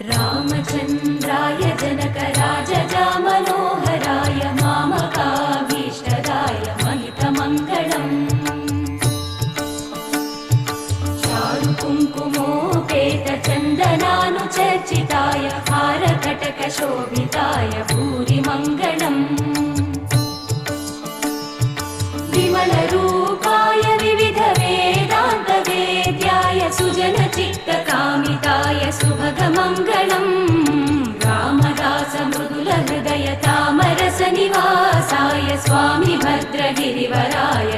रामचन्द्राय जनकराजजामनोहराय मामकाभीष्टदाय महितमङ्गलम् चारुकुङ्कुमोपेतचन्दनानुचर्चिताय हारकटकशोभिताय भूरिमङ्गलम् विमलरूपाय विविधवेदान्तवेद्याय सुजनचित्तकामिताय सुभगमङ्गलम् रामदासमृदुलहृदय तामरसनिवासाय स्वामि भद्रगिरिवराय